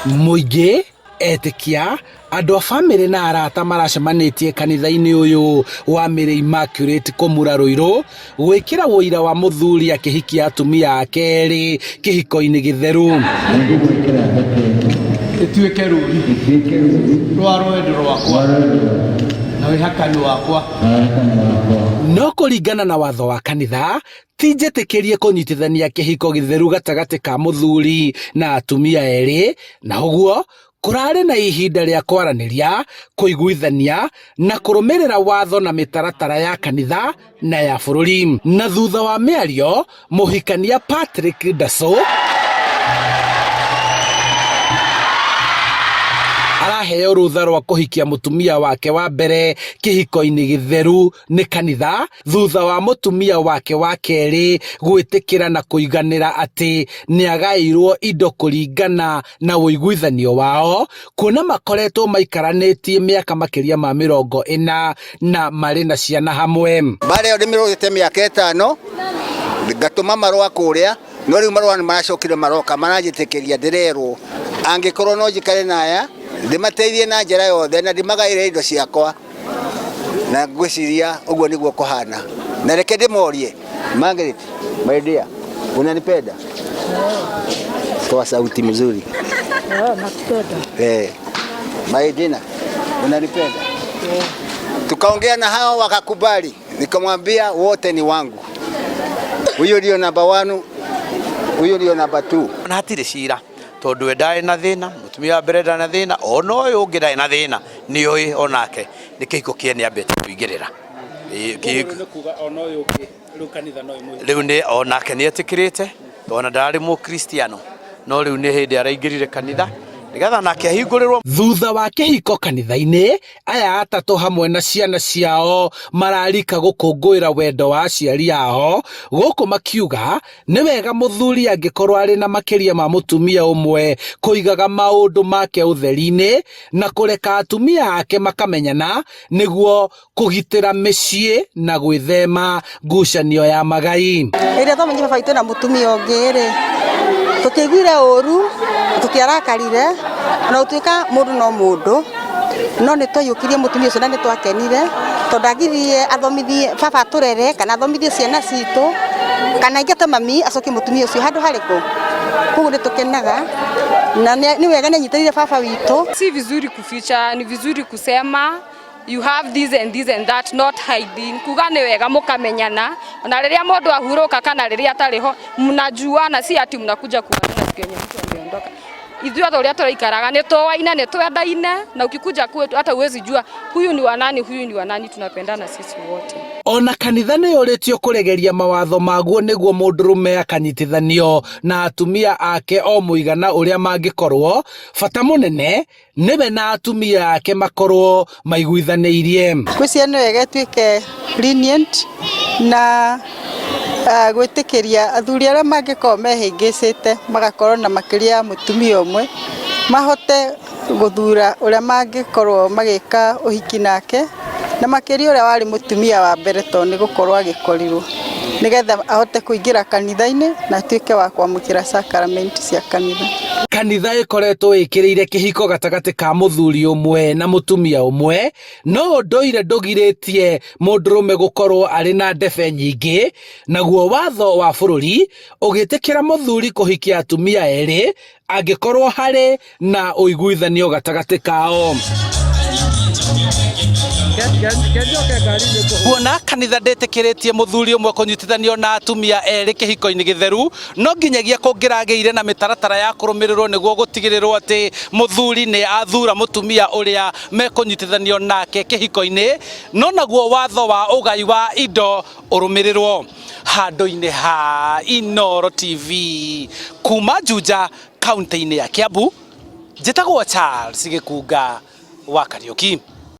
Muingi etikia andu a family na arata maracemanitie kanitha-ini uyu wa Mary Immaculate Kumura Ruiru gwikira wuira wa muthuri akihikia atumia ake eri kihiko-ini githeru ituike ruri rwa rwendo rwakwa na wihakani wakwa no kuringana na watho wa kanitha tinjetikirie kunyitithania kihiko githeru gatagati ka muthuri na atumia eri na uguo kurari na ihinda ria kwaraniria kuiguithania na kurumirira watho na mitaratara ya kanitha na ya bururi. Na thutha wa miario muhikania Patrick Daso araheo rutha rwa kuhikia mutumia wake wa mbere kihiko-ini githeru ni kanitha thutha wa mutumia wake wa keri gwitikira na kuiganira ati ni agairwo indo kuringana na uiguithanio wao kuna makoretwo maikaranitie miaka makiria ma 40 na mari na ciana hamwe. Bare yo ndimirugite miaka 5 ngatuma marwa kuria no riu marwa ni maracokire maroka marajitikiria ndirerwo angikorwo no jikare naya ndimateithie na njira yothe na ndimagaire indo ciakwa na ngwiciria uguo niguo kuhana na reke ndimorie Margaret my dear unanipenda toa sauti mzuri nakupenda my dear unanipenda tukaongea na hao wakakubali nikamwambia wote ni wangu huyo ndio namba 1 huyo ndio namba 2 na hatire cira tondu endae na thina mutumia bereda na thina ono uyu ungidae na thina ni oi onake ni kihiko kiene ambete kuingirira ono uyu riu kanitha no imwe riu ni onake ni etikirite tona ndari mu Kristiano no riu ni hindi araingirire kanitha nigetha nake ahingurirwo. Thutha wa kihiko kanitha-ini aya atatu hamwe na ciana ciao mararika gukungwira wendo wa aciari ao guku makiuga ni wega muthuri angikorwo ari na makiria ma mutumia umwe kuigaga maundu make utheri-ini na kureka atumia ake makamenyana niguo kugitira micii na gwithema ngucanio ya magai. Ira to menye baba itu na mutumia ongere tukigwire uru tukiarakarire na utuika mundu no mundu no ni toyukirie mutumia ucio na ni twakenire tondu agirie athomithie baba turere kana athomithie ciana citu kana ingete mami acokie mutumia ucio handu hariku kugu ni tukenaga na ni wega ni nyitire baba witu. Si vizuri kuficha, ni vizuri kusema you have this and that, not hiding. Kuga ni wega mukamenyana na riria mundu ahuruka kana riria atariho mnajuana, si ati mnakuja kuana siku yenye mtu ameondoka. Ithuothe uria turaikaraga ni towaina ni twendaine na ukikuja kwetu hata uwezi jua huyu ni wanani, tunapendana sisi wote. Ona kanitha ni uritio kuregeria mawatho maguo niguo mundurume akanyitithanio na atumia ake o muigana uria mangikorwo fata munene niwe na atumia ake makorwo maiguithaniirie. Kwisia ni wega tuike lenient na gwitikiria athuri aria mangikorwo mehingicite magakorwo na makiria mutumia umwe mahote guthura uria mangikorwo magika uhiki nake na makiria uria wari mutumia wa mbere to ni gukorwo agikorirwo nigetha ahote kuingira kanitha-ini na tuike wa kwamukira sacrament cia kanitha. Kanitha ikoretwo ikiriire kihiko gatagati ka muthuri umwe na mutumia umwe no ndoire ndogiritie mundurume gukorwo ari na ndebe nyingi naguo watho wa bururi ugitikira muthuri kuhikia atumia eri angikorwo hari na uiguithanio gatagati kao. Kuona kanitha ndetikiritie muthuri umwe kunyitithanio na atumia eri kihiko-ini githeru no nginyagia kungirageire na mitaratara ya kurumirirwo niguo gutigirirwo ati muthuri ni athura mutumia uria mekunyitithanio nake kihiko-ini no naguo watho wa ugai wa indo urumirirwo. Handu-ini ha Inooro TV kuma Juja kaunti-ini ya Kiambu njitagwo Charles Gikunga wa Kariuki.